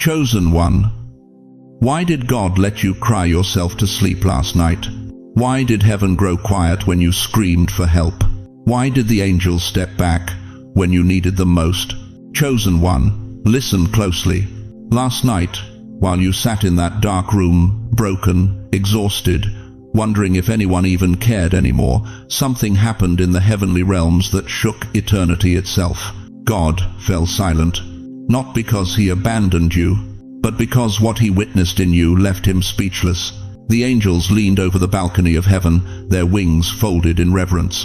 Chosen one, why did God let you cry yourself to sleep last night? Why did heaven grow quiet when you screamed for help? Why did the angels step back when you needed them most? Chosen one, listen closely. Last night, while you sat in that dark room, broken, exhausted, wondering if anyone even cared anymore, something happened in the heavenly realms that shook eternity itself. God fell silent, not because he abandoned you, but because what he witnessed in you left him speechless. The angels leaned over the balcony of heaven, their wings folded in reverence.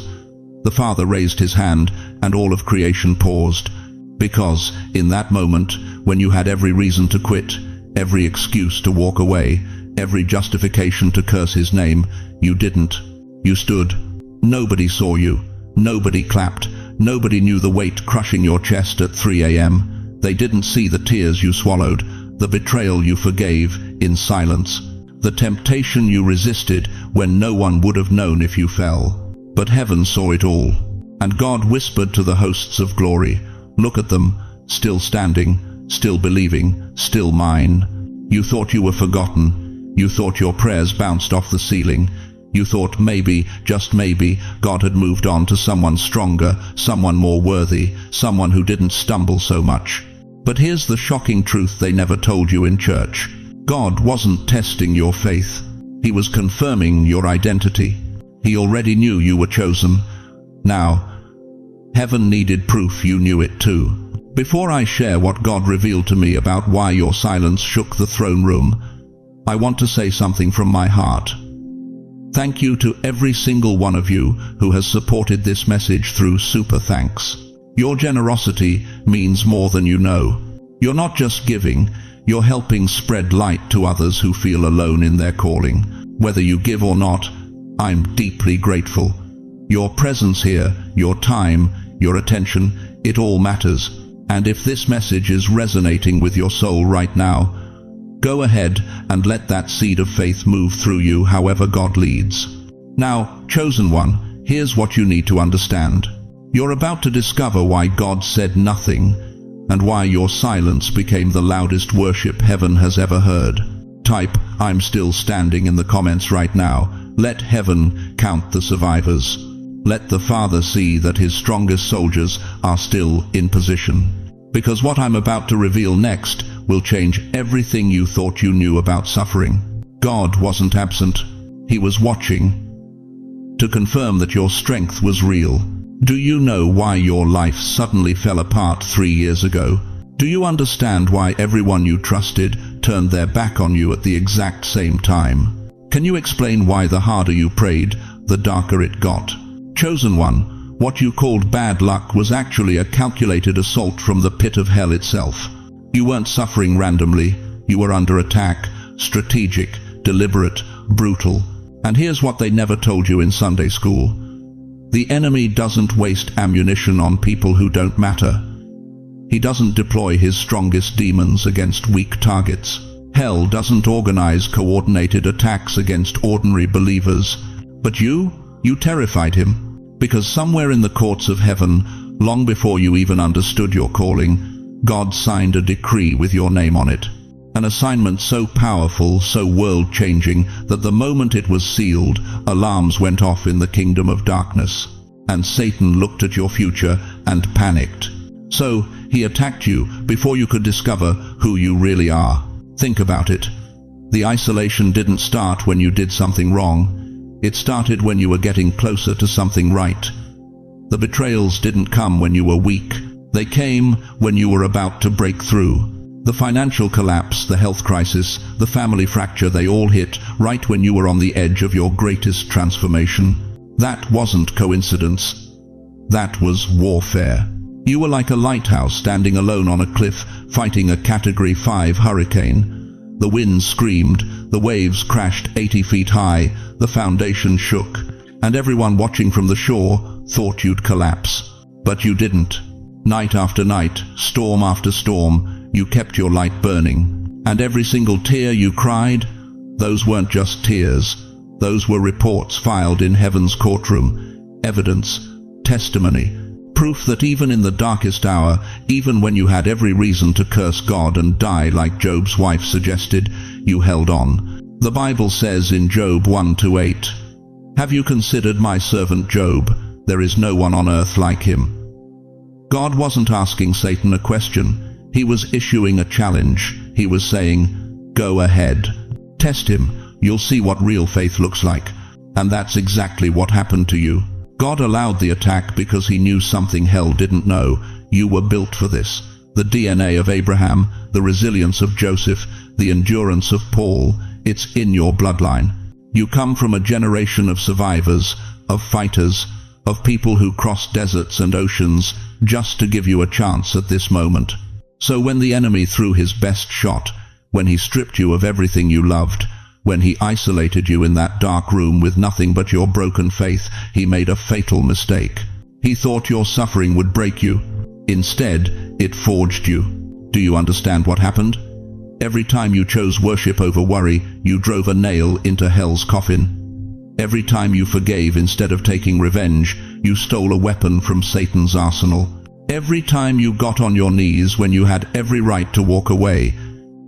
The Father raised his hand, and all of creation paused, because in that moment, when you had every reason to quit, every excuse to walk away, every justification to curse his name, you didn't. You stood. Nobody saw you. Nobody clapped. Nobody knew the weight crushing your chest at 3 a.m. They didn't see the tears you swallowed, the betrayal you forgave in silence, the temptation you resisted when no one would have known if you fell. But heaven saw it all, and God whispered to the hosts of glory, "Look at them, still standing, still believing, still mine." You thought you were forgotten. You thought your prayers bounced off the ceiling. You thought maybe, just maybe, God had moved on to someone stronger, someone more worthy, someone who didn't stumble so much. But here's the shocking truth they never told you in church. God wasn't testing your faith. He was confirming your identity. He already knew you were chosen. Now, heaven needed proof you knew it too. Before I share what God revealed to me about why your silence shook the throne room, I want to say something from my heart. Thank you to every single one of you who has supported this message through Super Thanks. Your generosity means more than you know. You're not just giving, you're helping spread light to others who feel alone in their calling. Whether you give or not, I'm deeply grateful. Your presence here, your time, your attention, it all matters. And if this message is resonating with your soul right now, go ahead and let that seed of faith move through you however God leads. Now, chosen one, here's what you need to understand. You're about to discover why God said nothing, and why your silence became the loudest worship heaven has ever heard. Type, "I'm still standing" in the comments right now. Let heaven count the survivors. Let the Father see that his strongest soldiers are still in position. Because what I'm about to reveal next will change everything you thought you knew about suffering. God wasn't absent. He was watching to confirm that your strength was real. Do you know why your life suddenly fell apart 3 years ago? Do you understand why everyone you trusted turned their back on you at the exact same time? Can you explain why the harder you prayed, the darker it got? Chosen one, what you called bad luck was actually a calculated assault from the pit of hell itself. You weren't suffering randomly. You were under attack, strategic, deliberate, brutal. And here's what they never told you in Sunday school. The enemy doesn't waste ammunition on people who don't matter. He doesn't deploy his strongest demons against weak targets. Hell doesn't organize coordinated attacks against ordinary believers. But you terrified him, because somewhere in the courts of heaven, long before you even understood your calling, God signed a decree with your name on it. An assignment so powerful, so world-changing, that the moment it was sealed, alarms went off in the kingdom of darkness. And Satan looked at your future and panicked. So he attacked you before you could discover who you really are. Think about it. The isolation didn't start when you did something wrong. It started when you were getting closer to something right. The betrayals didn't come when you were weak. They came when you were about to break through. The financial collapse, the health crisis, the family fracture, they all hit right when you were on the edge of your greatest transformation. That wasn't coincidence. That was warfare. You were like a lighthouse standing alone on a cliff, fighting a Category 5 hurricane. The wind screamed, the waves crashed 80 feet high, the foundation shook, and everyone watching from the shore thought you'd collapse. But you didn't. Night after night, storm after storm, you kept your light burning. And every single tear you cried, those weren't just tears. Those were reports filed in heaven's courtroom, evidence, testimony, Proof that even in the darkest hour, even when you had every reason to curse God and die like Job's wife suggested, you held on. The Bible says in Job 1:8, "Have you considered my servant Job? There is no one on earth like him." God wasn't asking Satan a question. He was issuing a challenge. He was saying, "Go ahead. Test him. You'll see what real faith looks like." And that's exactly what happened to you. God allowed the attack because he knew something hell didn't know. You were built for this. The DNA of Abraham, the resilience of Joseph, the endurance of Paul, it's in your bloodline. You come from a generation of survivors, of fighters, of people who crossed deserts and oceans just to give you a chance at this moment. So when the enemy threw his best shot, when he stripped you of everything you loved, when he isolated you in that dark room with nothing but your broken faith, he made a fatal mistake. He thought your suffering would break you. Instead, it forged you. Do you understand what happened? Every time you chose worship over worry, you drove a nail into hell's coffin. Every time you forgave instead of taking revenge, you stole a weapon from Satan's arsenal. Every time you got on your knees when you had every right to walk away,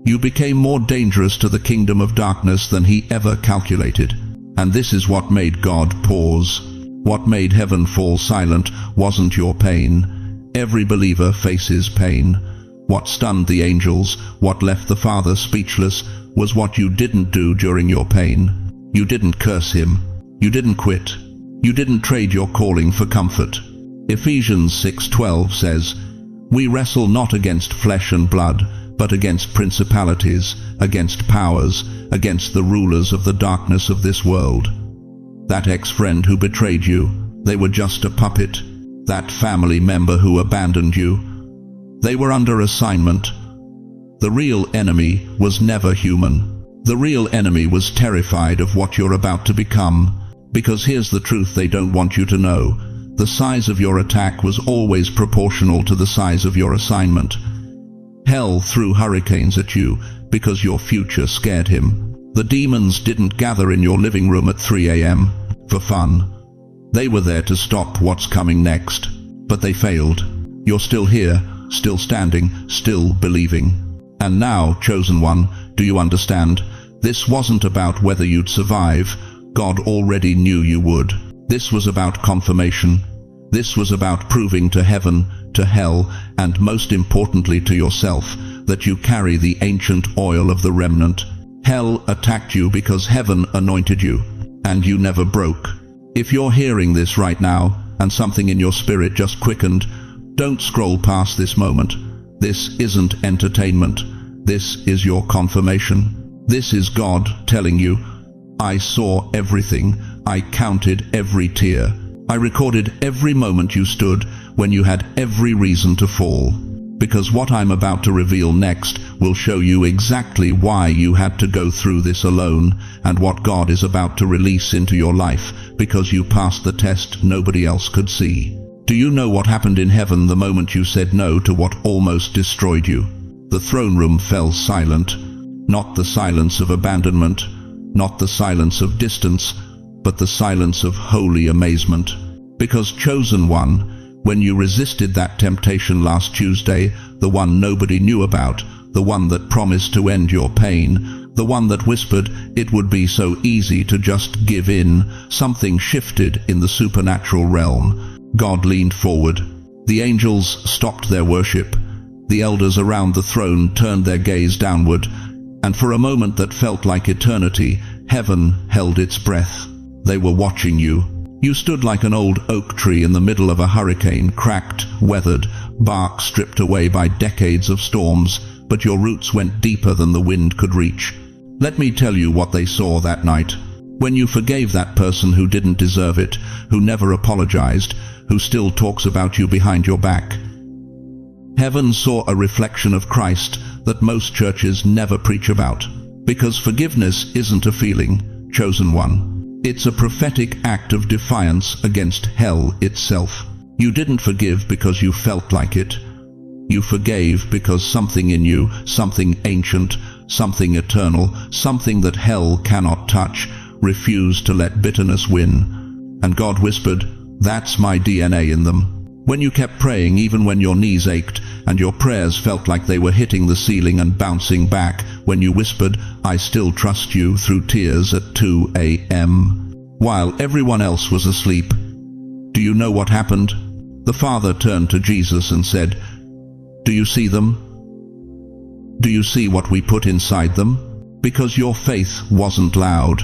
you became more dangerous to the kingdom of darkness than he ever calculated. And this is what made God pause. What made heaven fall silent wasn't your pain. Every believer faces pain. What stunned the angels, what left the Father speechless, was what you didn't do during your pain. You didn't curse him. You didn't quit. You didn't trade your calling for comfort. Ephesians 6:12 says, "We wrestle not against flesh and blood, but against principalities, against powers, against the rulers of the darkness of this world." That ex-friend who betrayed you, they were just a puppet. That family member who abandoned you, they were under assignment. The real enemy was never human. The real enemy was terrified of what you're about to become. Because here's the truth they don't want you to know. The size of your attack was always proportional to the size of your assignment. Hell threw hurricanes at you because your future scared him. The demons didn't gather in your living room at 3 a.m. for fun. They were there to stop what's coming next. But they failed. You're still here, still standing, still believing. And now, chosen one, do you understand? This wasn't about whether you'd survive. God already knew you would. This was about confirmation. This was about proving to heaven, to hell, and most importantly to yourself, that you carry the ancient oil of the remnant. Hell attacked you because heaven anointed you, and you never broke. If you're hearing this right now, and something in your spirit just quickened, don't scroll past this moment. This isn't entertainment. This is your confirmation. This is God telling you, I saw everything. I counted every tear. I recorded every moment you stood when you had every reason to fall. Because what I'm about to reveal next will show you exactly why you had to go through this alone, and what God is about to release into your life because you passed the test nobody else could see. Do you know what happened in heaven the moment you said no to what almost destroyed you? The throne room fell silent. Not the silence of abandonment, not the silence of distance, but the silence of holy amazement. Because chosen one, when you resisted that temptation last Tuesday, the one nobody knew about, the one that promised to end your pain, the one that whispered it would be so easy to just give in, something shifted in the supernatural realm. God leaned forward. The angels stopped their worship. The elders around the throne turned their gaze downward, and for a moment that felt like eternity, heaven held its breath. They were watching you. You stood like an old oak tree in the middle of a hurricane, cracked, weathered, bark stripped away by decades of storms, but your roots went deeper than the wind could reach. Let me tell you what they saw that night. When you forgave that person who didn't deserve it, who never apologized, who still talks about you behind your back. Heaven saw a reflection of Christ that most churches never preach about. Because forgiveness isn't a feeling, chosen one. It's a prophetic act of defiance against hell itself. You didn't forgive because you felt like it. You forgave because something in you, something ancient, something eternal, something that hell cannot touch, refused to let bitterness win. And God whispered, "That's my DNA in them. When you kept praying even when your knees ached and your prayers felt like they were hitting the ceiling and bouncing back, when you whispered, "I still trust you," through tears at 2 a.m. while everyone else was asleep. Do you know what happened? The Father turned to Jesus and said, "Do you see them? Do you see what we put inside them?" Because your faith wasn't loud.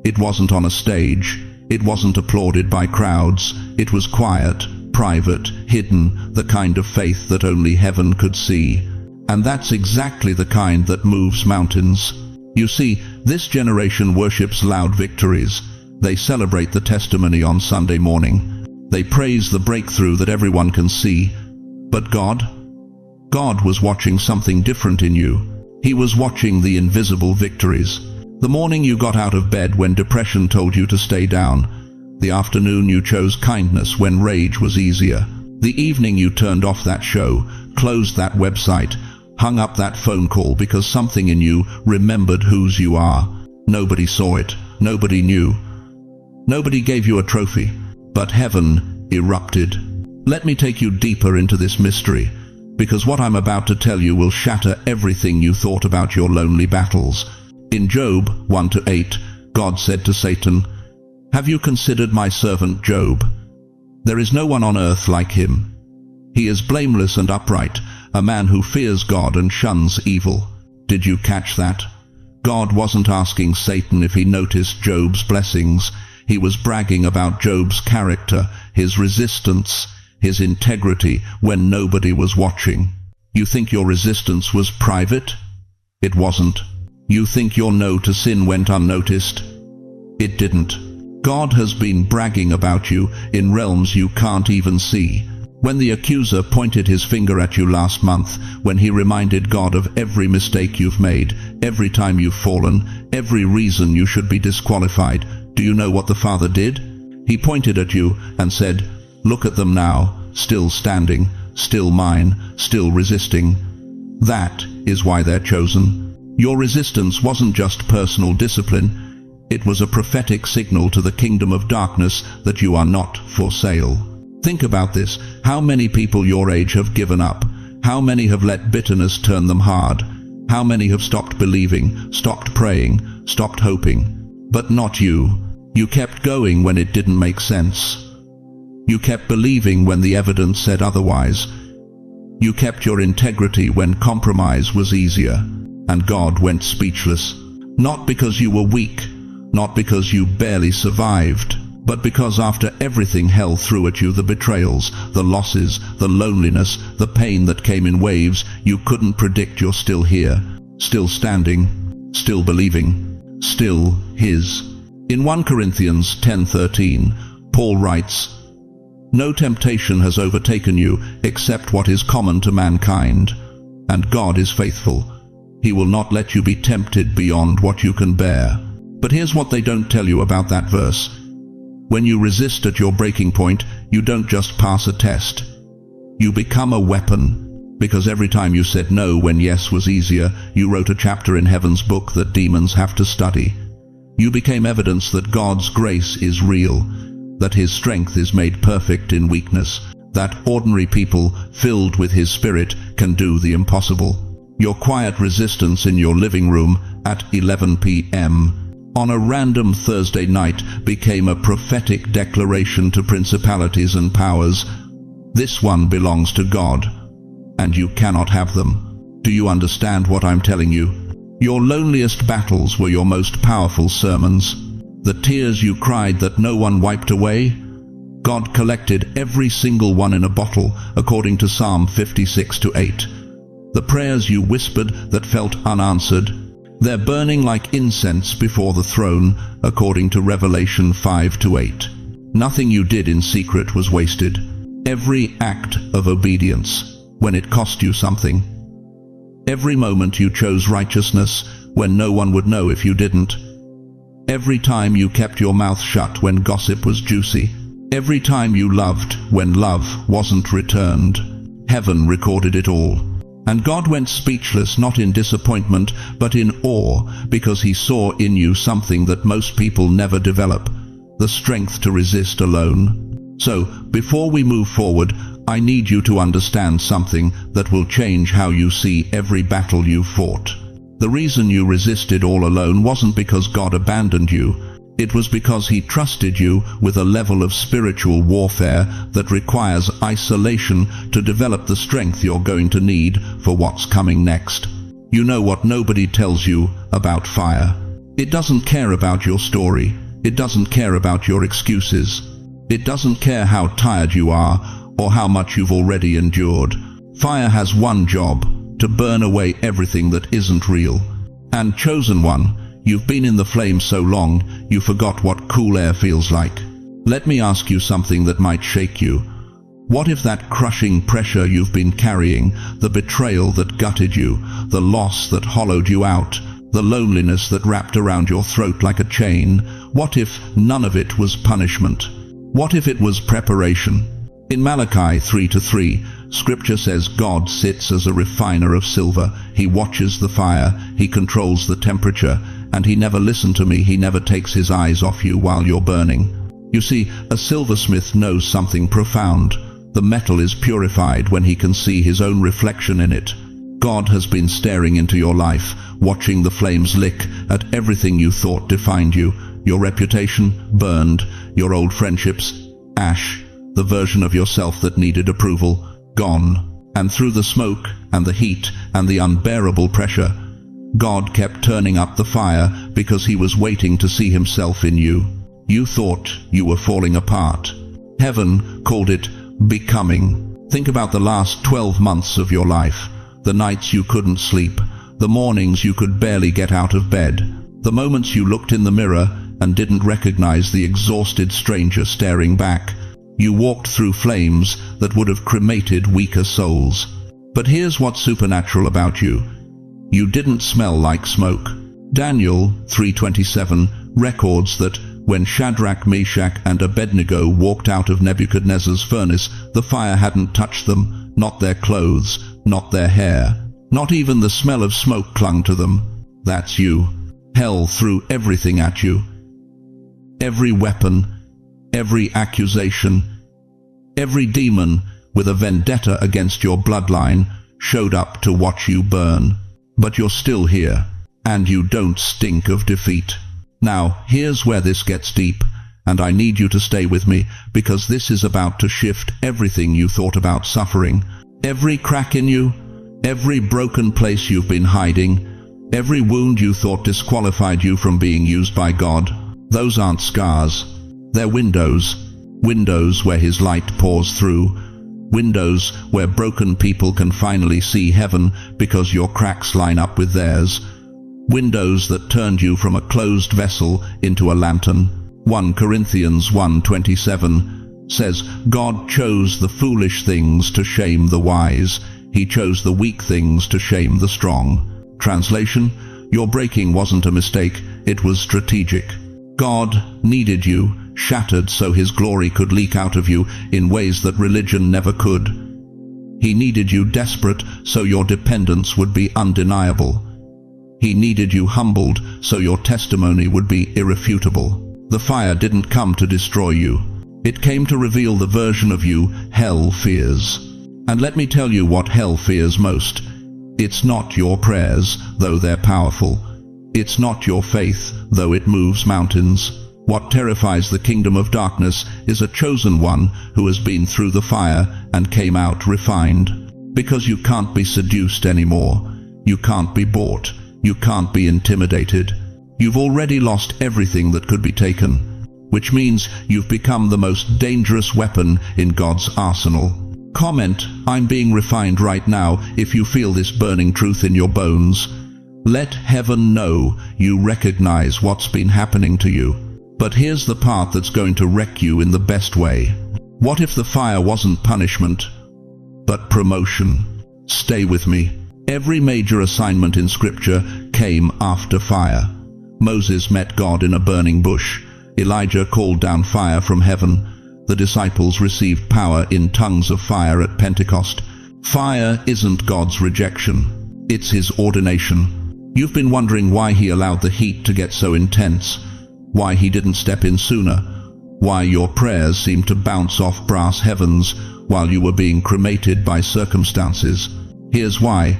It wasn't on a stage. It wasn't applauded by crowds. It was quiet, private, hidden, the kind of faith that only heaven could see. And that's exactly the kind that moves mountains. You see, this generation worships loud victories. They celebrate the testimony on Sunday morning. They praise the breakthrough that everyone can see. But God was watching something different in you. He was watching the invisible victories. The morning you got out of bed when depression told you to stay down. The afternoon you chose kindness when rage was easier. The evening you turned off that show, closed that website, hung up that phone call because something in you remembered whose you are. Nobody saw it. Nobody knew. Nobody gave you a trophy. But heaven erupted. Let me take you deeper into this mystery, because what I'm about to tell you will shatter everything you thought about your lonely battles. In Job 1-8, God said to Satan, "Have you considered my servant Job? There is no one on earth like him. He is blameless and upright, a man who fears God and shuns evil." Did you catch that? God wasn't asking Satan if he noticed Job's blessings. He was bragging about Job's character, his resistance, his integrity when nobody was watching. You think your resistance was private? It wasn't. You think your no to sin went unnoticed? It didn't. God has been bragging about you in realms you can't even see. When the accuser pointed his finger at you last month, when he reminded God of every mistake you've made, every time you've fallen, every reason you should be disqualified, do you know what the Father did? He pointed at you and said, "Look at them now, still standing, still mine, still resisting." That is why they're chosen. Your resistance wasn't just personal discipline. It was a prophetic signal to the kingdom of darkness that you are not for sale. Think about this. How many people your age have given up? How many have let bitterness turn them hard? How many have stopped believing, stopped praying, stopped hoping? But not you. You kept going when it didn't make sense. You kept believing when the evidence said otherwise. You kept your integrity when compromise was easier. And God went speechless. Not because you were weak, not because you barely survived, but because after everything hell threw at you, the betrayals, the losses, the loneliness, the pain that came in waves, you couldn't predict you're still here, still standing, still believing, still His. In 1 Corinthians 10:13, Paul writes, "No temptation has overtaken you except what is common to mankind, and God is faithful. He will not let you be tempted beyond what you can bear." But here's what they don't tell you about that verse. When you resist at your breaking point, you don't just pass a test. You become a weapon. Because every time you said no when yes was easier, you wrote a chapter in heaven's book that demons have to study. You became evidence that God's grace is real, that His strength is made perfect in weakness, that ordinary people filled with His Spirit can do the impossible. Your quiet resistance in your living room at 11 p.m. on a random Thursday night became a prophetic declaration to principalities and powers. This one belongs to God, and you cannot have them. Do you understand what I'm telling you? Your loneliest battles were your most powerful sermons. The tears you cried that no one wiped away, God collected every single one in a bottle, according to Psalm 56:8. The prayers you whispered that felt unanswered, they're burning like incense before the throne, according to Revelation 5:8. Nothing you did in secret was wasted. Every act of obedience, when it cost you something. Every moment you chose righteousness when no one would know if you didn't. Every time you kept your mouth shut when gossip was juicy. Every time you loved when love wasn't returned. Heaven recorded it all. And God went speechless, not in disappointment, but in awe, because He saw in you something that most people never develop, the strength to resist alone. So, before we move forward, I need you to understand something that will change how you see every battle you fought. The reason you resisted all alone wasn't because God abandoned you. It was because He trusted you with a level of spiritual warfare that requires isolation to develop the strength you're going to need for what's coming next. You know what nobody tells you about fire. It doesn't care about your story. It doesn't care about your excuses. It doesn't care how tired you are or how much you've already endured. Fire has one job: to burn away everything that isn't real. And chosen one, you've been in the flames so long, you forgot what cool air feels like. Let me ask you something that might shake you. What if that crushing pressure you've been carrying, the betrayal that gutted you, the loss that hollowed you out, the loneliness that wrapped around your throat like a chain, what if none of it was punishment? What if it was preparation? In Malachi 3:3, Scripture says God sits as a refiner of silver. He watches the fire, He controls the temperature, and He never listened to me. He never takes His eyes off you while you're burning. You see, a silversmith knows something profound. The metal is purified when he can see his own reflection in it. God has been staring into your life, watching the flames lick at everything you thought defined you. Your reputation burned, your old friendships ash, the version of yourself that needed approval gone. And through the smoke and the heat and the unbearable pressure, God kept turning up the fire because He was waiting to see Himself in you. You thought you were falling apart. Heaven called it becoming. Think about the last 12 months of your life. The nights you couldn't sleep, the mornings you could barely get out of bed, the moments you looked in the mirror and didn't recognize the exhausted stranger staring back. You walked through flames that would have cremated weaker souls. But here's what's supernatural about you. You didn't smell like smoke. Daniel 3:27 records that when Shadrach, Meshach, and Abednego walked out of Nebuchadnezzar's furnace, the fire hadn't touched them, not their clothes, not their hair. Not even the smell of smoke clung to them. That's you. Hell threw everything at you. Every weapon, every accusation, every demon with a vendetta against your bloodline showed up to watch you burn. But you're still here, and you don't stink of defeat. Now, here's where this gets deep, and I need you to stay with me, because this is about to shift everything you thought about suffering. Every crack in you, every broken place you've been hiding, every wound you thought disqualified you from being used by God, those aren't scars. They're windows. Windows where His light pours through. Windows where broken people can finally see heaven because your cracks line up with theirs. Windows that turned you from a closed vessel into a lantern. 1 Corinthians 1:27 says, God chose the foolish things to shame the wise. He chose the weak things to shame the strong. Translation, your breaking wasn't a mistake, it was strategic. God needed you shattered so His glory could leak out of you in ways that religion never could. He needed you desperate so your dependence would be undeniable. He needed you humbled so your testimony would be irrefutable. The fire didn't come to destroy you. It came to reveal the version of you hell fears. And let me tell you what hell fears most. It's not your prayers, though they're powerful. It's not your faith, though it moves mountains. What terrifies the kingdom of darkness is a chosen one who has been through the fire and came out refined. Because you can't be seduced anymore. You can't be bought. You can't be intimidated. You've already lost everything that could be taken, which means you've become the most dangerous weapon in God's arsenal. Comment, I'm being refined right now, if you feel this burning truth in your bones. Let heaven know you recognize what's been happening to you. But here's the part that's going to wreck you in the best way. What if the fire wasn't punishment, but promotion? Stay with me. Every major assignment in Scripture came after fire. Moses met God in a burning bush. Elijah called down fire from heaven. The disciples received power in tongues of fire at Pentecost. Fire isn't God's rejection. It's His ordination. You've been wondering why He allowed the heat to get so intense, why He didn't step in sooner, why your prayers seem to bounce off brass heavens, while you were being cremated by circumstances. Here's why.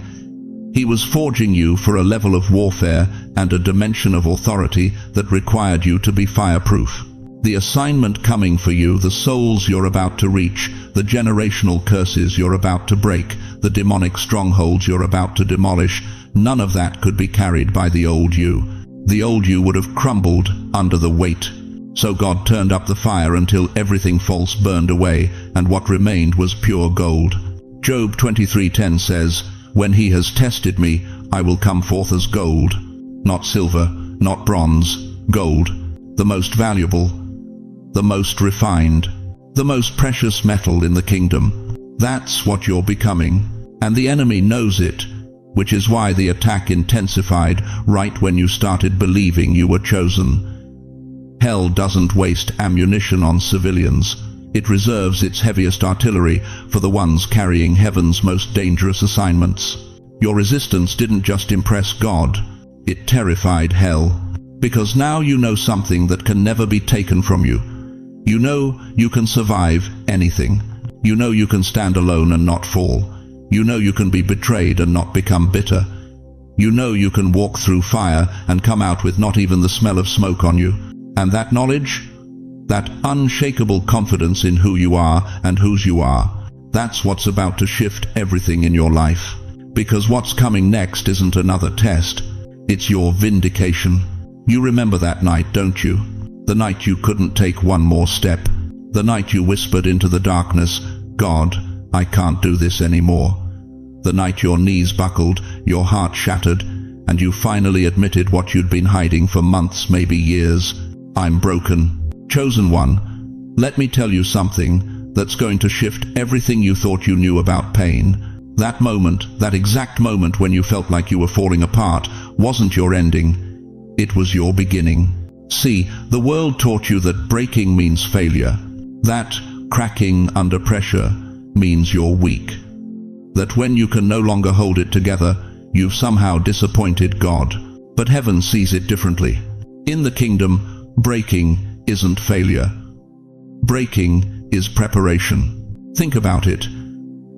He was forging you for a level of warfare and a dimension of authority that required you to be fireproof. The assignment coming for you, the souls you're about to reach, the generational curses you're about to break, the demonic strongholds you're about to demolish, none of that could be carried by the old you. The old you would have crumbled under the weight. So God turned up the fire until everything false burned away, and what remained was pure gold. Job 23:10 says, "When he has tested me, I will come forth as gold." Not silver, not bronze, gold. The most valuable, the most refined, the most precious metal in the kingdom. That's what you're becoming. And the enemy knows it, which is why the attack intensified right when you started believing you were chosen. Hell doesn't waste ammunition on civilians. It reserves its heaviest artillery for the ones carrying heaven's most dangerous assignments. Your resistance didn't just impress God, it terrified hell. Because now you know something that can never be taken from you. You know you can survive anything. You know you can stand alone and not fall. You know you can be betrayed and not become bitter. You know you can walk through fire and come out with not even the smell of smoke on you. And that knowledge, that unshakable confidence in who you are and whose you are, that's what's about to shift everything in your life. Because what's coming next isn't another test, it's your vindication. You remember that night, don't you? The night you couldn't take one more step. The night you whispered into the darkness, "God, I can't do this anymore." The night your knees buckled, your heart shattered, and you finally admitted what you'd been hiding for months, maybe years. "I'm broken." Chosen one, let me tell you something that's going to shift everything you thought you knew about pain. That moment, that exact moment when you felt like you were falling apart, wasn't your ending. It was your beginning. See, the world taught you that breaking means failure. That cracking under pressure means you're weak. That when you can no longer hold it together, you've somehow disappointed God. But heaven sees it differently. In the kingdom, breaking isn't failure. Breaking is preparation. Think about it.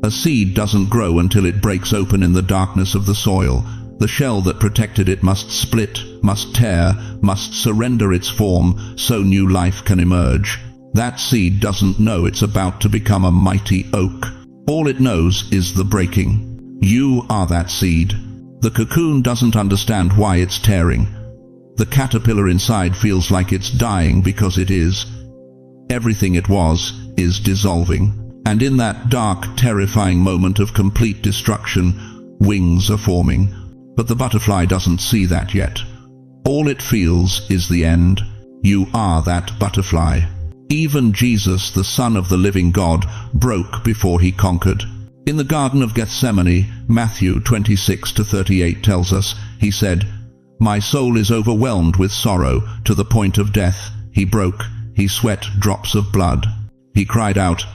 A seed doesn't grow until it breaks open in the darkness of the soil. The shell that protected it must split, must tear, must surrender its form so new life can emerge. That seed doesn't know it's about to become a mighty oak. All it knows is the breaking. You are that seed. The cocoon doesn't understand why it's tearing. The caterpillar inside feels like it's dying because it is. Everything it was is dissolving. And in that dark, terrifying moment of complete destruction, wings are forming. But the butterfly doesn't see that yet. All it feels is the end. You are that butterfly. Even Jesus, the Son of the living God, broke before he conquered. In the Garden of Gethsemane, Matthew 26-38 tells us, he said, "My soul is overwhelmed with sorrow to the point of death." He broke. He sweat drops of blood. He cried out,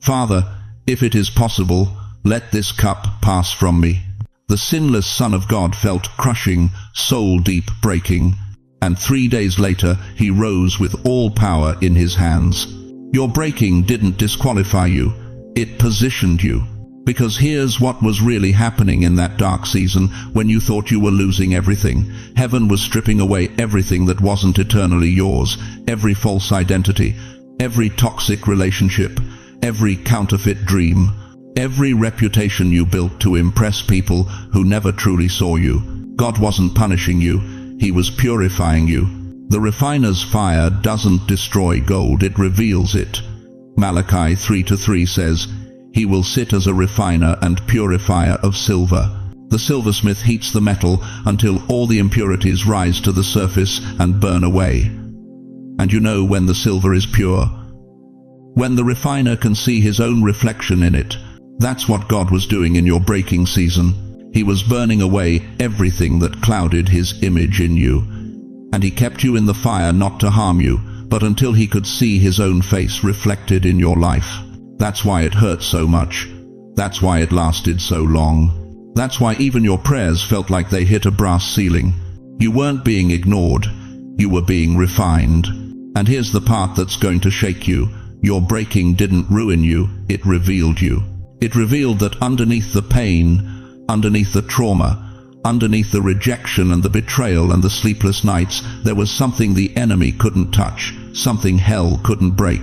"Father, if it is possible, let this cup pass from me." The sinless Son of God felt crushing, soul-deep breaking, and 3 days later he rose with all power in his hands. Your breaking didn't disqualify you, it positioned you. Because here's what was really happening in that dark season when you thought you were losing everything. Heaven was stripping away everything that wasn't eternally yours, every false identity, every toxic relationship, every counterfeit dream, every reputation you built to impress people who never truly saw you. God wasn't punishing you, he was purifying you. The refiner's fire doesn't destroy gold, it reveals it. Malachi 3:3 says, "He will sit as a refiner and purifier of silver." The silversmith heats the metal until all the impurities rise to the surface and burn away. And you know when the silver is pure? When the refiner can see his own reflection in it. That's what God was doing in your breaking season. He was burning away everything that clouded his image in you. And he kept you in the fire not to harm you, but until he could see his own face reflected in your life. That's why it hurt so much. That's why it lasted so long. That's why even your prayers felt like they hit a brass ceiling. You weren't being ignored, you were being refined. And here's the part that's going to shake you. Your breaking didn't ruin you, it revealed you. It revealed that underneath the pain, underneath the trauma, underneath the rejection and the betrayal and the sleepless nights, there was something the enemy couldn't touch, something hell couldn't break,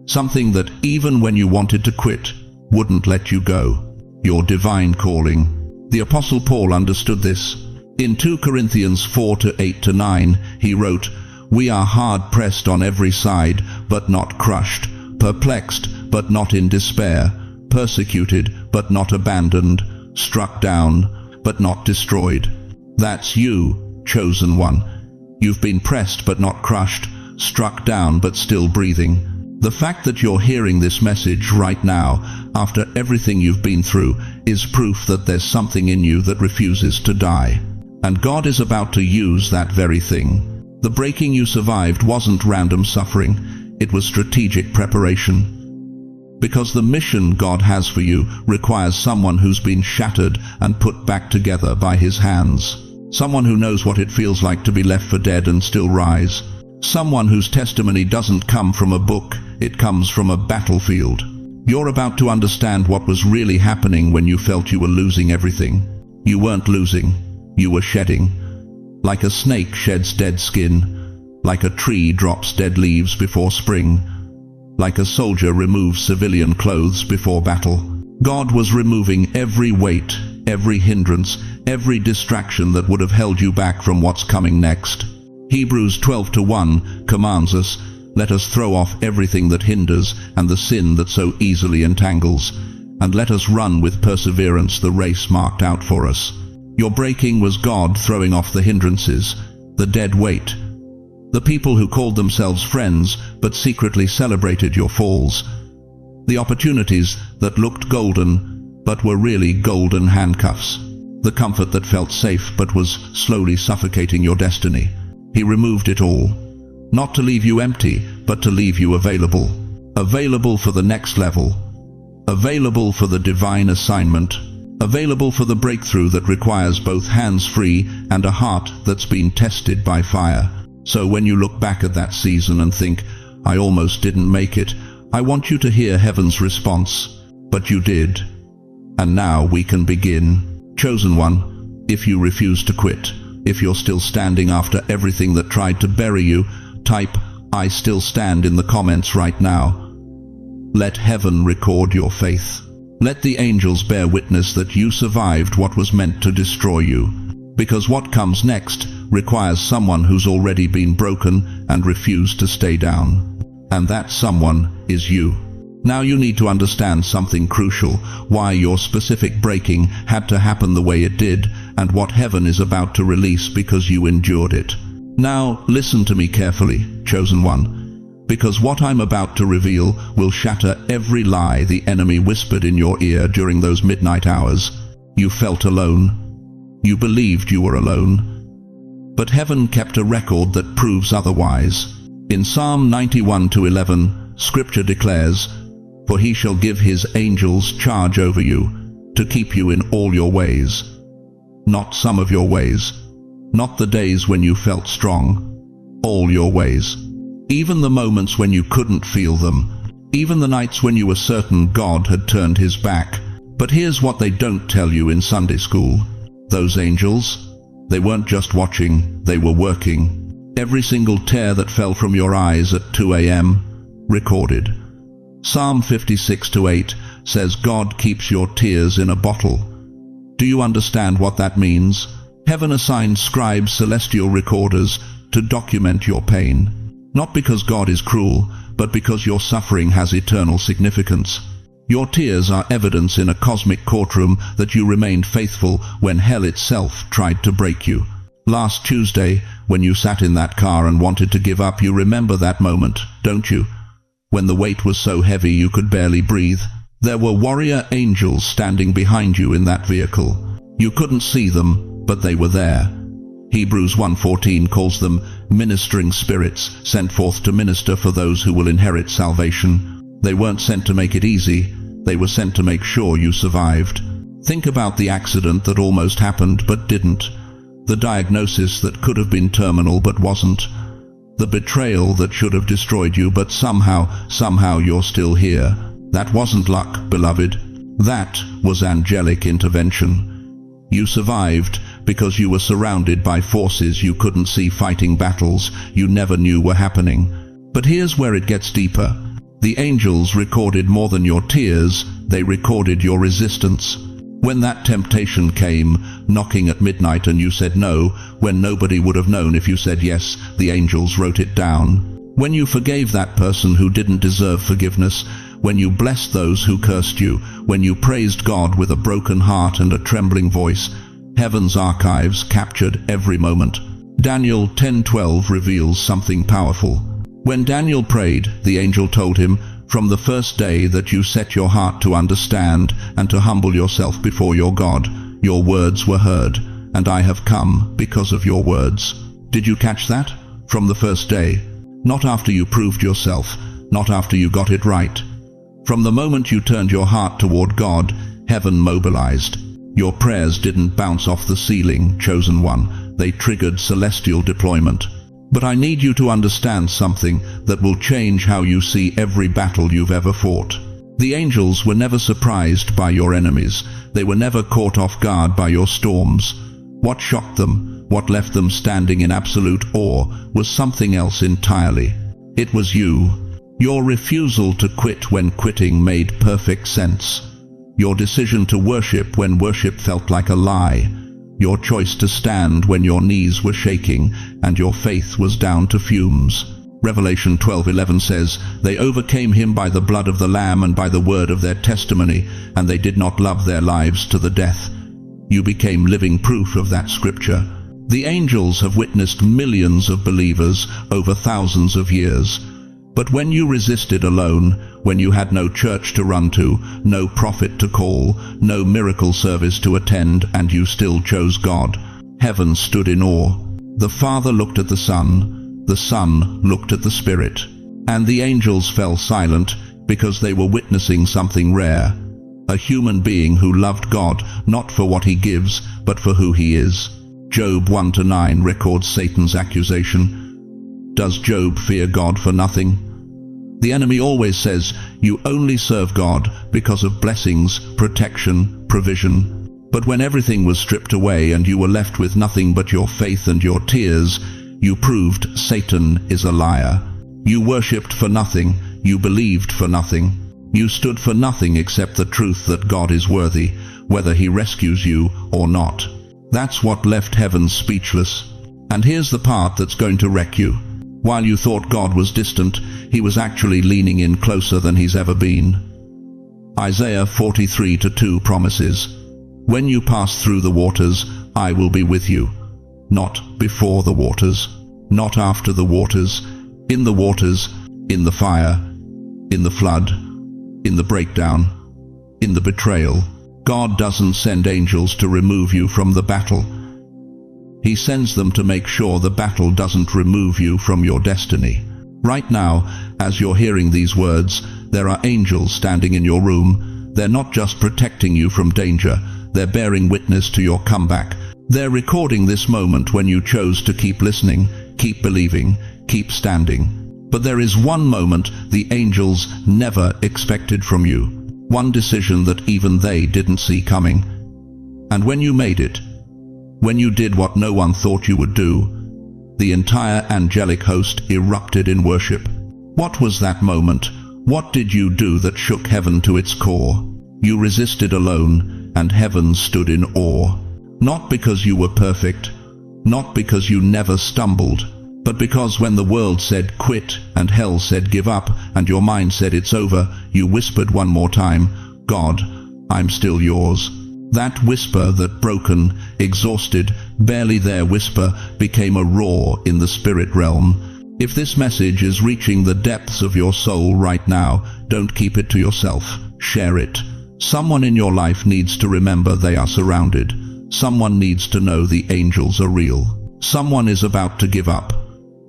something that even when you wanted to quit, wouldn't let you go. Your divine calling. The Apostle Paul understood this. In 2 Corinthians 4:8-9, he wrote, "We are hard-pressed on every side, but not crushed, perplexed, but not in despair, persecuted, but not abandoned, struck down, but not destroyed." That's you, chosen one. You've been pressed but not crushed, struck down but still breathing. The fact that you're hearing this message right now, after everything you've been through, is proof that there's something in you that refuses to die. And God is about to use that very thing. The breaking you survived wasn't random suffering, it was strategic preparation. Because the mission God has for you requires someone who's been shattered and put back together by His hands. Someone who knows what it feels like to be left for dead and still rise. Someone whose testimony doesn't come from a book, it comes from a battlefield. You're about to understand what was really happening when you felt you were losing everything. You weren't losing, you were shedding. Like a snake sheds dead skin, like a tree drops dead leaves before spring, like a soldier removes civilian clothes before battle. God was removing every weight, every hindrance, every distraction that would have held you back from what's coming next. Hebrews 12:1 commands us, "Let us throw off everything that hinders and the sin that so easily entangles, and let us run with perseverance the race marked out for us." Your breaking was God throwing off the hindrances, the dead weight, the people who called themselves friends but secretly celebrated your falls, the opportunities that looked golden but were really golden handcuffs, the comfort that felt safe but was slowly suffocating your destiny. He removed it all, not to leave you empty, but to leave you available. Available for the next level. Available for the divine assignment. Available for the breakthrough that requires both hands free and a heart that's been tested by fire. So when you look back at that season and think, "I almost didn't make it," I want you to hear heaven's response. But you did. And now we can begin. Chosen one, if you refuse to quit, if you're still standing after everything that tried to bury you, type, "I still stand" in the comments right now. Let heaven record your faith. Let the angels bear witness that you survived what was meant to destroy you. Because what comes next requires someone who's already been broken and refused to stay down. And that someone is you. Now you need to understand something crucial, why your specific breaking had to happen the way it did, and what heaven is about to release because you endured it. Now listen to me carefully, chosen one, because what I'm about to reveal will shatter every lie the enemy whispered in your ear during those midnight hours. You felt alone. You believed you were alone. But heaven kept a record that proves otherwise. In Psalm 91:11, Scripture declares, "For he shall give his angels charge over you, to keep you in all your ways." Not some of your ways. Not the days when you felt strong. All your ways. Even the moments when you couldn't feel them. Even the nights when you were certain God had turned his back. But here's what they don't tell you in Sunday school. Those angels, they weren't just watching, they were working. Every single tear that fell from your eyes at 2 a.m. recorded. Psalm 56:8 says God keeps your tears in a bottle. Do you understand what that means? Heaven assigned scribes, celestial recorders, to document your pain. Not because God is cruel, but because your suffering has eternal significance. Your tears are evidence in a cosmic courtroom that you remained faithful when hell itself tried to break you. Last Tuesday, when you sat in that car and wanted to give up, you remember that moment, don't you? When the weight was so heavy you could barely breathe. There were warrior angels standing behind you in that vehicle. You couldn't see them, but they were there. Hebrews 1:14 calls them ministering spirits, sent forth to minister for those who will inherit salvation. They weren't sent to make it easy, they were sent to make sure you survived. Think about the accident that almost happened but didn't. The diagnosis that could have been terminal but wasn't. The betrayal that should have destroyed you, but somehow you're still here. That wasn't luck, beloved. That was angelic intervention. You survived because you were surrounded by forces you couldn't see, fighting battles you never knew were happening. But here's where it gets deeper. The angels recorded more than your tears, they recorded your resistance. When that temptation came, knocking at midnight, and you said no, when nobody would have known if you said yes, the angels wrote it down. When you forgave that person who didn't deserve forgiveness, when you blessed those who cursed you, when you praised God with a broken heart and a trembling voice, heaven's archives captured every moment. Daniel 10:12 reveals something powerful. When Daniel prayed, the angel told him, "From the first day that you set your heart to understand and to humble yourself before your God, your words were heard, and I have come because of your words." Did you catch that? From the first day. Not after you proved yourself, not after you got it right. From the moment you turned your heart toward God, heaven mobilized. Your prayers didn't bounce off the ceiling, chosen one. They triggered celestial deployment. But I need you to understand something that will change how you see every battle you've ever fought. The angels were never surprised by your enemies. They were never caught off guard by your storms. What shocked them, what left them standing in absolute awe, was something else entirely. It was you. Your refusal to quit when quitting made perfect sense. Your decision to worship when worship felt like a lie. Your choice to stand when your knees were shaking and your faith was down to fumes. Revelation 12:11 says, "They overcame him by the blood of the Lamb and by the word of their testimony, and they did not love their lives to the death." You became living proof of that scripture. The angels have witnessed millions of believers over thousands of years. But when you resisted alone, when you had no church to run to, no prophet to call, no miracle service to attend, and you still chose God, heaven stood in awe. The Father looked at the Son looked at the Spirit, and the angels fell silent because they were witnessing something rare. A human being who loved God, not for what he gives, but for who he is. Job 1-9 records Satan's accusation. Does Job fear God for nothing? The enemy always says, you only serve God because of blessings, protection, provision. But when everything was stripped away and you were left with nothing but your faith and your tears, you proved Satan is a liar. You worshipped for nothing, you believed for nothing. You stood for nothing except the truth that God is worthy, whether he rescues you or not. That's what left heaven speechless. And here's the part that's going to wreck you. While you thought God was distant, he was actually leaning in closer than he's ever been. Isaiah 43:2 promises, "When you pass through the waters, I will be with you." Not before the waters, not after the waters, in the waters, in the fire, in the flood, in the breakdown, in the betrayal. God doesn't send angels to remove you from the battle. He sends them to make sure the battle doesn't remove you from your destiny. Right now, as you're hearing these words, there are angels standing in your room. They're not just protecting you from danger, they're bearing witness to your comeback. They're recording this moment when you chose to keep listening, keep believing, keep standing. But there is one moment the angels never expected from you. One decision that even they didn't see coming. And when you made it, when you did what no one thought you would do, the entire angelic host erupted in worship. What was that moment? What did you do that shook heaven to its core? You resisted alone, and heaven stood in awe. Not because you were perfect, not because you never stumbled, but because when the world said quit, and hell said give up, and your mind said it's over, you whispered one more time, "God, I'm still yours." That whisper, that broken, exhausted, barely there whisper, became a roar in the spirit realm. If this message is reaching the depths of your soul right now, don't keep it to yourself. Share it. Someone in your life needs to remember they are surrounded. Someone needs to know the angels are real. Someone is about to give up.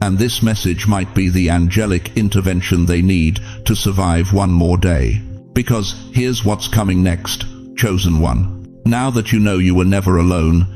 And this message might be the angelic intervention they need to survive one more day. Because here's what's coming next, chosen one. Now that you know you were never alone,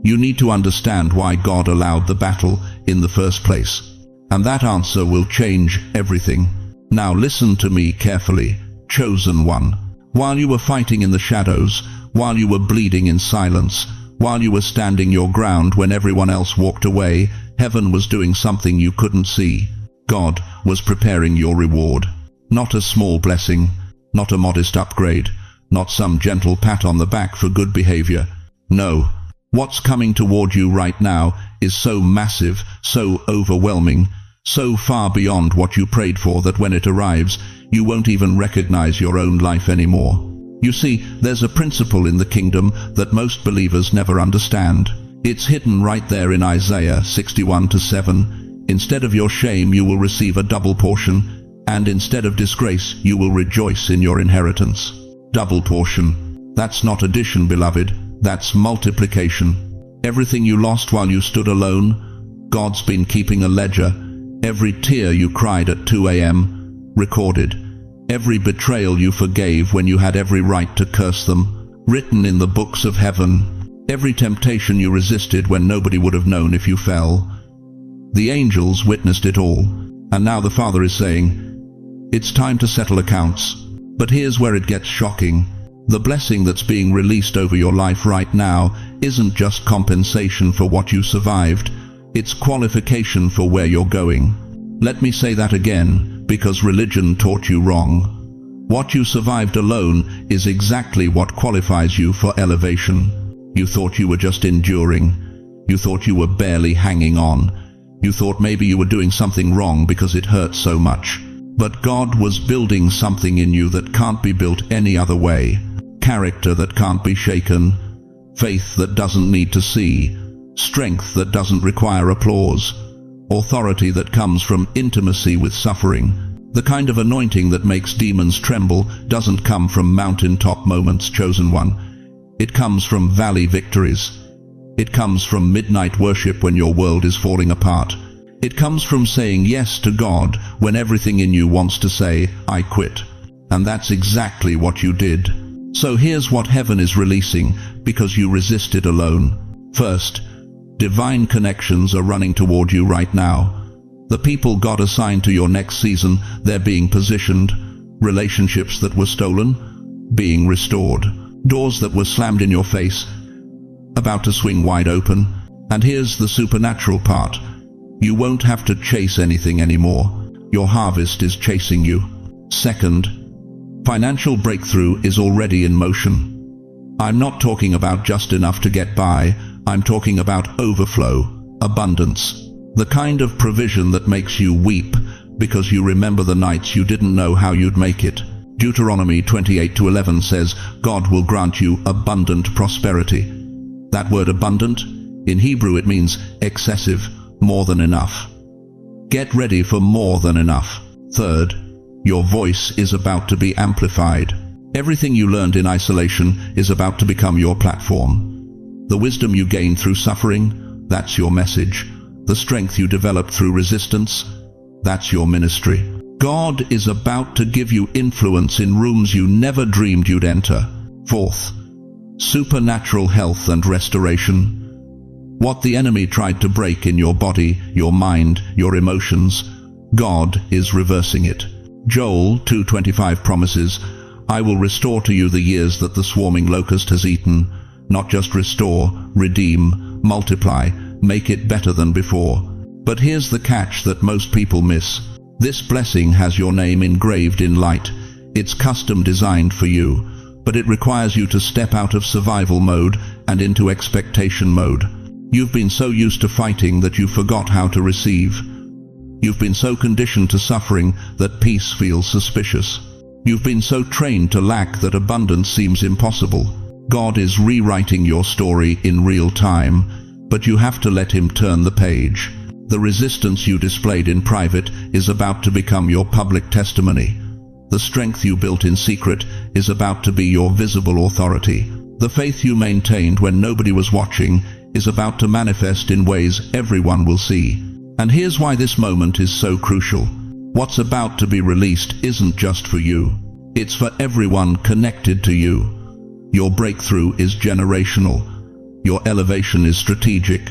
you need to understand why God allowed the battle in the first place. And that answer will change everything. Now listen to me carefully, chosen one. While you were fighting in the shadows, while you were bleeding in silence, while you were standing your ground when everyone else walked away, heaven was doing something you couldn't see. God was preparing your reward. Not a small blessing, not a modest upgrade, not some gentle pat on the back for good behavior. No, what's coming toward you right now is so massive, so overwhelming, so far beyond what you prayed for that when it arrives, you won't even recognize your own life anymore. You see, there's a principle in the kingdom that most believers never understand. It's hidden right there in Isaiah 61:7. Instead of your shame, you will receive a double portion, and instead of disgrace, you will rejoice in your inheritance. Double portion. That's not addition, beloved. That's multiplication. Everything you lost while you stood alone, God's been keeping a ledger. Every tear you cried at 2 a.m., recorded. Every betrayal you forgave when you had every right to curse them, written in the books of heaven. Every temptation you resisted when nobody would have known if you fell. The angels witnessed it all, and now the Father is saying, it's time to settle accounts. But here's where it gets shocking. The blessing that's being released over your life right now isn't just compensation for what you survived. It's qualification for where you're going. Let me say that again, because religion taught you wrong. What you survived alone is exactly what qualifies you for elevation. You thought you were just enduring. You thought you were barely hanging on. You thought maybe you were doing something wrong because it hurt so much. But God was building something in you that can't be built any other way. Character that can't be shaken. Faith that doesn't need to see. Strength that doesn't require applause. Authority that comes from intimacy with suffering. The kind of anointing that makes demons tremble doesn't come from mountaintop moments, chosen one. It comes from valley victories. It comes from midnight worship when your world is falling apart. It comes from saying yes to God when everything in you wants to say, I quit. And that's exactly what you did. So here's what heaven is releasing because you resisted alone. First, divine connections are running toward you right now. The people God assigned to your next season, they're being positioned. Relationships that were stolen, being restored. Doors that were slammed in your face, about to swing wide open. And here's the supernatural part. You won't have to chase anything anymore. Your harvest is chasing you. Second, financial breakthrough is already in motion. I'm not talking about just enough to get by. I'm talking about overflow, abundance. The kind of provision that makes you weep because you remember the nights you didn't know how you'd make it. Deuteronomy 28:11 says, God will grant you abundant prosperity. That word abundant, in Hebrew it means excessive, more than enough. Get ready for more than enough. Third, your voice is about to be amplified. Everything you learned in isolation is about to become your platform. The wisdom you gained through suffering, that's your message. The strength you developed through resistance, that's your ministry. God is about to give you influence in rooms you never dreamed you'd enter. Fourth, supernatural health and restoration. What the enemy tried to break in your body, your mind, your emotions, God is reversing it. Joel 2:25 promises, I will restore to you the years that the swarming locust has eaten. Not just restore, redeem, multiply, make it better than before. But here's the catch that most people miss. This blessing has your name engraved in light. It's custom designed for you, but it requires you to step out of survival mode and into expectation mode. You've been so used to fighting that you forgot how to receive. You've been so conditioned to suffering that peace feels suspicious. You've been so trained to lack that abundance seems impossible. God is rewriting your story in real time, but you have to let Him turn the page. The resistance you displayed in private is about to become your public testimony. The strength you built in secret is about to be your visible authority. The faith you maintained when nobody was watching is about to manifest in ways everyone will see. And here's why this moment is so crucial. What's about to be released isn't just for you. It's for everyone connected to you. Your breakthrough is generational. Your elevation is strategic.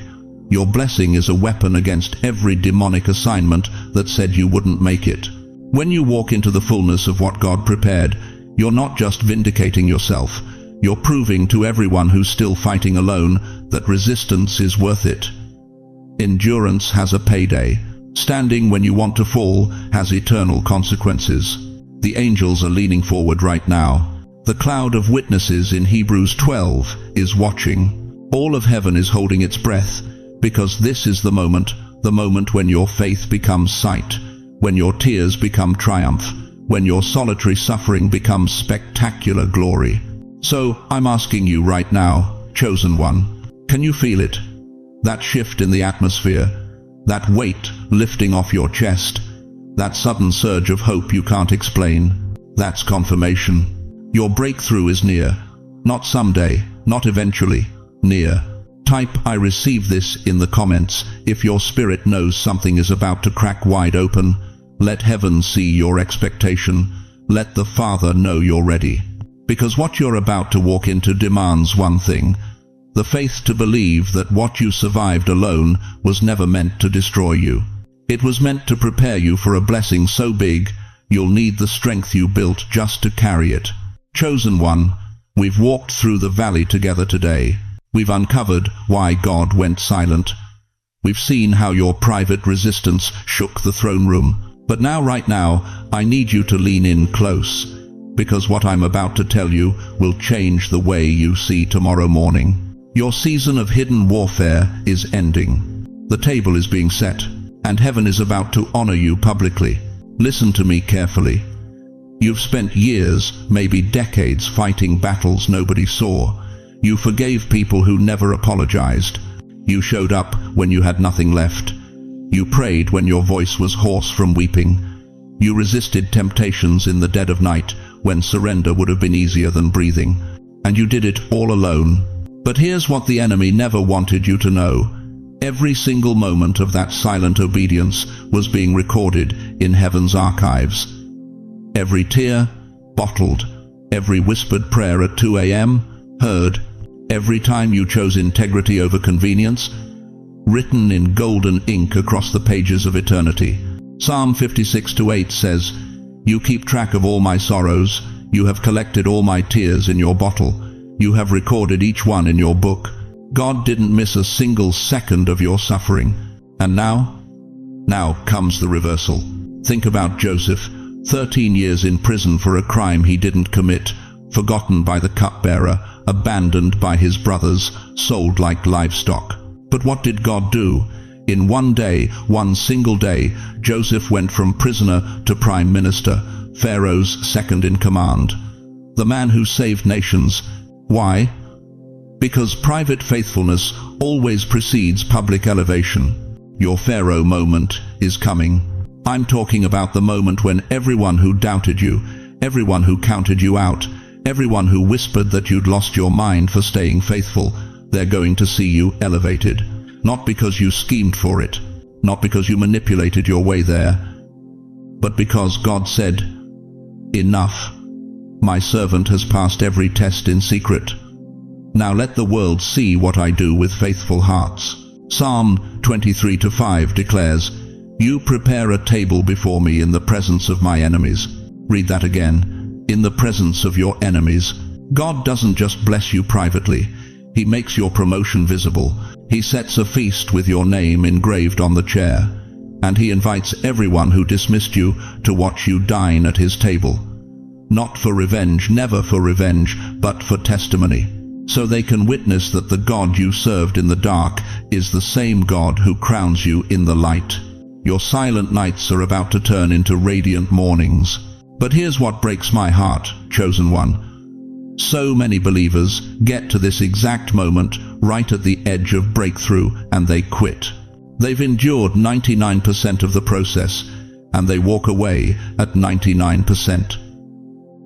Your blessing is a weapon against every demonic assignment that said you wouldn't make it. When you walk into the fullness of what God prepared, you're not just vindicating yourself, you're proving to everyone who's still fighting alone that resistance is worth it. Endurance has a payday. Standing when you want to fall has eternal consequences. The angels are leaning forward right now. The cloud of witnesses in Hebrews 12 is watching. All of heaven is holding its breath, because this is the moment when your faith becomes sight, when your tears become triumph, when your solitary suffering becomes spectacular glory. So, I'm asking you right now, chosen one, can you feel it? That shift in the atmosphere, that weight lifting off your chest, that sudden surge of hope you can't explain, that's confirmation. Your breakthrough is near. Not someday, not eventually, near. Type "I receive this" in the comments if your spirit knows something is about to crack wide open. Let heaven see your expectation. Let the Father know you're ready. Because what you're about to walk into demands one thing: the faith to believe that what you survived alone was never meant to destroy you. It was meant to prepare you for a blessing so big, you'll need the strength you built just to carry it. Chosen one, we've walked through the valley together today. We've uncovered why God went silent. We've seen how your private resistance shook the throne room. But now, right now, I need you to lean in close, because what I'm about to tell you will change the way you see tomorrow morning. Your season of hidden warfare is ending. The table is being set, and heaven is about to honor you publicly. Listen to me carefully. You've spent years, maybe decades, fighting battles nobody saw. You forgave people who never apologized. You showed up when you had nothing left. You prayed when your voice was hoarse from weeping. You resisted temptations in the dead of night when surrender would have been easier than breathing. And you did it all alone. But here's what the enemy never wanted you to know. Every single moment of that silent obedience was being recorded in heaven's archives. Every tear, bottled. Every whispered prayer at 2 a.m., heard. Every time you chose integrity over convenience, written in golden ink across the pages of eternity. Psalm 56:8 says, "You keep track of all my sorrows. You have collected all my tears in your bottle. You have recorded each one in your book." God didn't miss a single second of your suffering. And now comes the reversal. Think about Joseph, 13 years in prison for a crime he didn't commit, forgotten by the cupbearer, abandoned by his brothers, sold like livestock. But what did God do? In one day, one single day, Joseph went from prisoner to prime minister, Pharaoh's second in command. The man who saved nations. Why? Because private faithfulness always precedes public elevation. Your Pharaoh moment is coming. I'm talking about the moment when everyone who doubted you, everyone who counted you out, everyone who whispered that you'd lost your mind for staying faithful, they're going to see you elevated. Not because you schemed for it, not because you manipulated your way there, but because God said, "Enough. My servant has passed every test in secret. Now let the world see what I do with faithful hearts." Psalm 23:5 declares, "You prepare a table before me in the presence of my enemies." Read that again. In the presence of your enemies. God doesn't just bless you privately. He makes your promotion visible. He sets a feast with your name engraved on the chair. And he invites everyone who dismissed you to watch you dine at his table. Not for revenge, never for revenge, but for testimony. So they can witness that the God you served in the dark is the same God who crowns you in the light. Your silent nights are about to turn into radiant mornings. But here's what breaks my heart, chosen one. So many believers get to this exact moment right at the edge of breakthrough and they quit. They've endured 99% of the process and they walk away at 99%.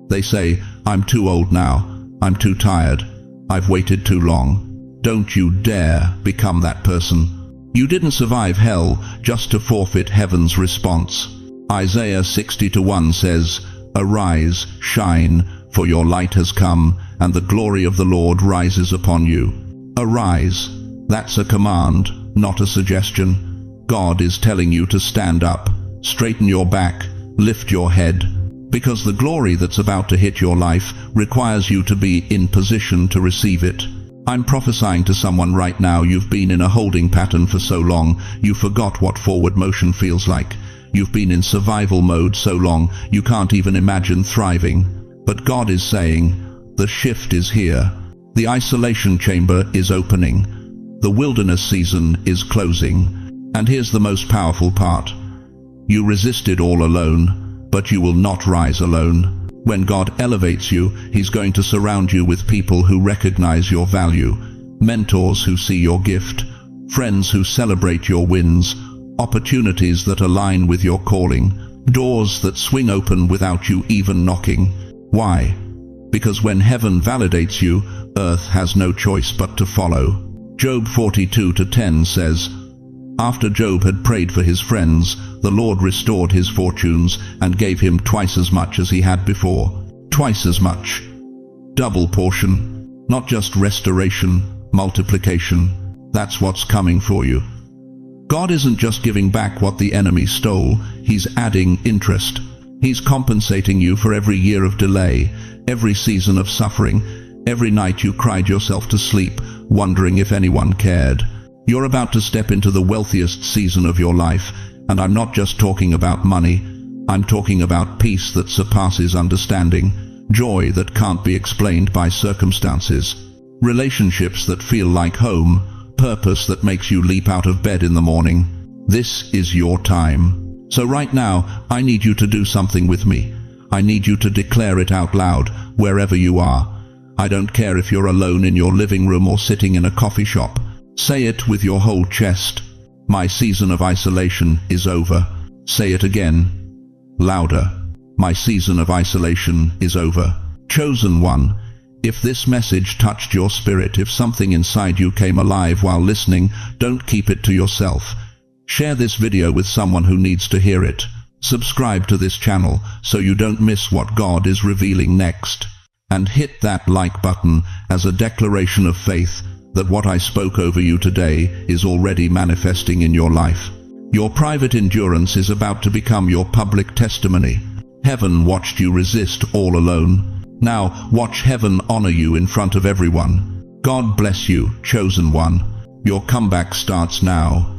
They say, "I'm too old now. I'm too tired. I've waited too long." Don't you dare become that person. You didn't survive hell just to forfeit heaven's response. Isaiah 60:1 says, "Arise, shine, for your light has come, and the glory of the Lord rises upon you." Arise. That's a command, not a suggestion. God is telling you to stand up, straighten your back, lift your head, because the glory that's about to hit your life requires you to be in position to receive it. I'm prophesying to someone right now. You've been in a holding pattern for so long, you forgot what forward motion feels like. You've been in survival mode so long, you can't even imagine thriving. But God is saying, the shift is here. The isolation chamber is opening. The wilderness season is closing. And here's the most powerful part. You resisted all alone, but you will not rise alone. When God elevates you, He's going to surround you with people who recognize your value, mentors who see your gift, friends who celebrate your wins, opportunities that align with your calling, doors that swing open without you even knocking. Why? Because when heaven validates you, earth has no choice but to follow. Job 42:10 says, after Job had prayed for his friends, the Lord restored his fortunes and gave him twice as much as he had before. Twice as much. Double portion. Not just restoration, multiplication. That's what's coming for you. God isn't just giving back what the enemy stole, He's adding interest. He's compensating you for every year of delay, every season of suffering, every night you cried yourself to sleep, wondering if anyone cared. You're about to step into the wealthiest season of your life, and I'm not just talking about money. I'm talking about peace that surpasses understanding, joy that can't be explained by circumstances, relationships that feel like home, purpose that makes you leap out of bed in the morning. This is your time. So right now, I need you to do something with me. I need you to declare it out loud, wherever you are. I don't care if you're alone in your living room or sitting in a coffee shop. Say it with your whole chest. My season of isolation is over. Say it again, louder. My season of isolation is over. Chosen one, if this message touched your spirit, if something inside you came alive while listening, don't keep it to yourself. Share this video with someone who needs to hear it. Subscribe to this channel so you don't miss what God is revealing next. And hit that like button as a declaration of faith that what I spoke over you today is already manifesting in your life. Your private endurance is about to become your public testimony. Heaven watched you resist all alone. Now watch heaven honor you in front of everyone. God bless you, chosen one. Your comeback starts now.